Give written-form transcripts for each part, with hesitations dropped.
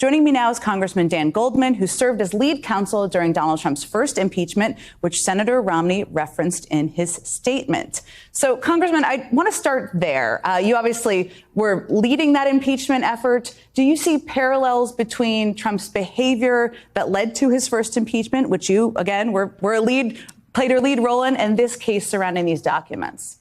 Joining me now is Congressman Dan Goldman, who served as lead counsel during Donald Trump's first impeachment, which Senator Romney referenced in his statement. So, Congressman, I want to start there. You obviously were leading that impeachment effort. Do you see parallels between Trump's behavior that led to his first impeachment, which you, again, played a lead role in, and this case surrounding these documents?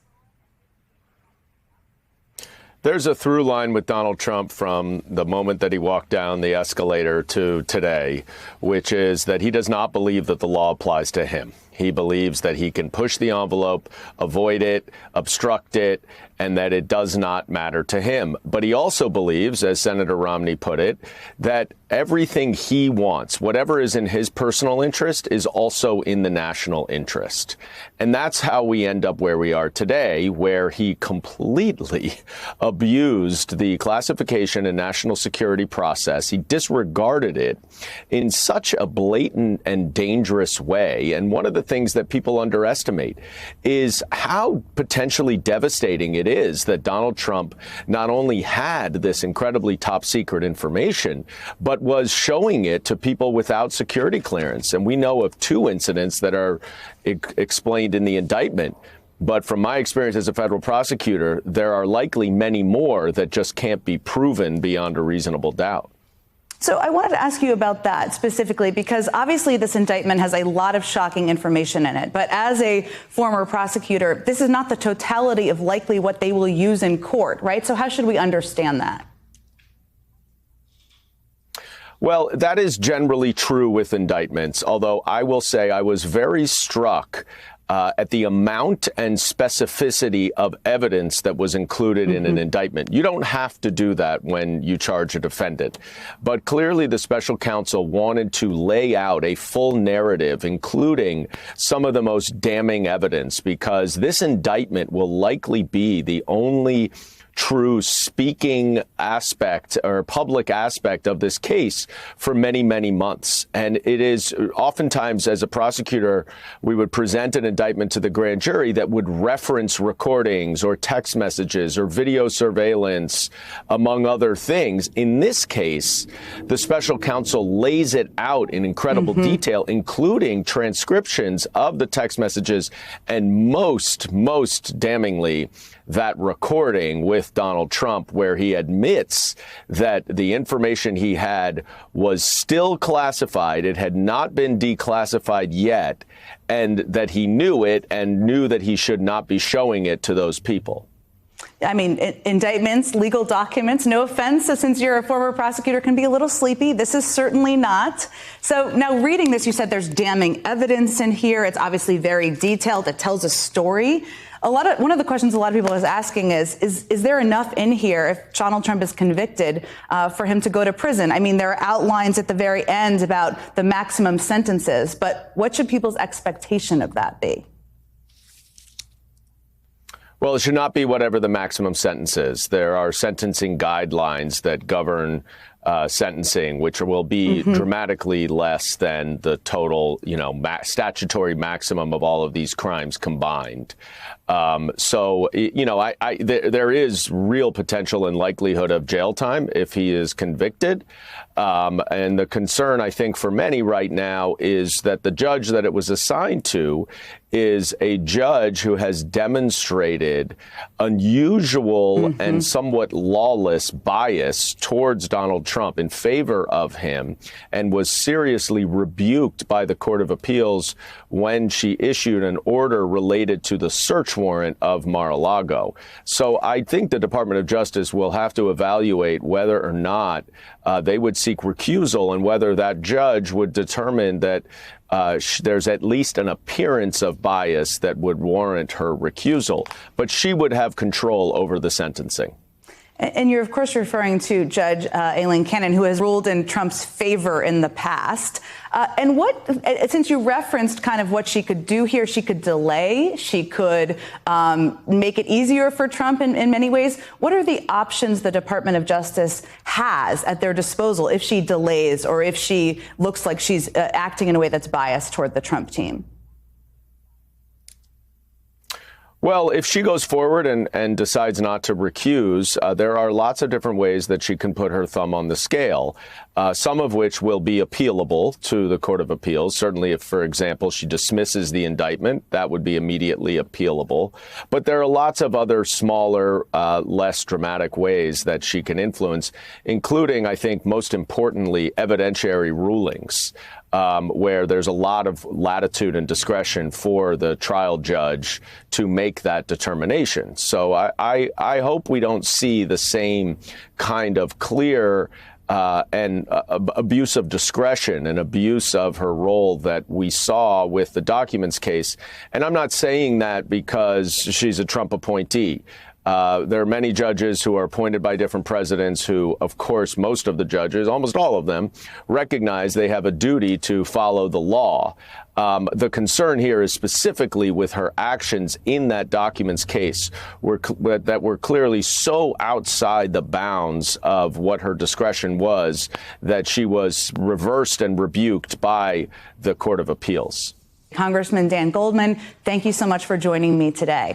There's a through line with Donald Trump from the moment that he walked down the escalator to today, which is that he does not believe that the law applies to him. He believes that he can push the envelope, avoid it, obstruct it, and that it does not matter to him. But he also believes, as Senator Romney put it, that everything he wants, whatever is in his personal interest, is also in the national interest. And that's how we end up where we are today, where he completely abused the classification and national security process. He disregarded it in such a blatant and dangerous way. And one of the things that people underestimate is how potentially devastating it is that Donald Trump not only had this incredibly top secret information, but was showing it to people without security clearance. And we know of two incidents that are explained in the indictment. But from my experience as a federal prosecutor, there are likely many more that just can't be proven beyond a reasonable doubt. So I wanted to ask you about that specifically, because obviously this indictment has a lot of shocking information in it. But as a former prosecutor, this is not the totality of likely what they will use in court, right? So how should we understand that? Well, that is generally true with indictments, although I will say I was very struck at the amount and specificity of evidence that was included in an indictment. You don't have to do that when you charge a defendant. But clearly the special counsel wanted to lay out a full narrative, including some of the most damning evidence, because this indictment will likely be the only true speaking aspect or public aspect of this case for many, many months. And it is oftentimes, as a prosecutor, we would present an indictment to the grand jury that would reference recordings or text messages or video surveillance, among other things. In this case, the special counsel lays it out in incredible detail, including transcriptions of the text messages and most damningly, that recording with Donald Trump, where he admits that the information he had was still classified. It had not been declassified yet, and that he knew it and knew that he should not be showing it to those people. I mean, indictments, legal documents, no offense, so since you're a former prosecutor, can be a little sleepy. This is certainly not. So now reading this, you said there's damning evidence in here. It's obviously very detailed. It tells a story. One of the questions a lot of people is asking is there enough in here if Donald Trump is convicted for him to go to prison? I mean, there are outlines at the very end about the maximum sentences, but what should people's expectation of that be? Well, it should not be whatever the maximum sentence is. There are sentencing guidelines that govern sentencing, which will be dramatically less than the total, statutory maximum of all of these crimes combined. So, there is real potential and likelihood of jail time if he is convicted. And the concern, I think, for many right now is that the judge that it was assigned to is a judge who has demonstrated unusual and somewhat lawless bias towards Donald Trump in favor of him, and was seriously rebuked by the Court of Appeals when she issued an order related to the search warrant of Mar-a-Lago. So I think the Department of Justice will have to evaluate whether or not they would seek recusal, and whether that judge would determine that there's at least an appearance of bias that would warrant her recusal. But she would have control over the sentencing. And you're, of course, referring to Judge Aileen Cannon, who has ruled in Trump's favor in the past. And since you referenced kind of what she could do here, she could delay, she could make it easier for Trump in many ways. What are the options the Department of Justice has at their disposal if she delays or if she looks like she's acting in a way that's biased toward the Trump team? Well, if she goes forward and decides not to recuse, there are lots of different ways that she can put her thumb on the scale, some of which will be appealable to the Court of Appeals. Certainly, if, for example, she dismisses the indictment, that would be immediately appealable. But there are lots of other smaller, less dramatic ways that she can influence, including, I think, most importantly, evidentiary rulings. Where there's a lot of latitude and discretion for the trial judge to make that determination. So I hope we don't see the same kind of clear and abuse of discretion and abuse of her role that we saw with the documents case. And I'm not saying that because she's a Trump appointee. There are many judges who are appointed by different presidents who, of course, most of the judges, almost all of them, recognize they have a duty to follow the law. The concern here is specifically with her actions in that documents case that were clearly so outside the bounds of what her discretion was that she was reversed and rebuked by the Court of Appeals. Congressman Dan Goldman, thank you so much for joining me today.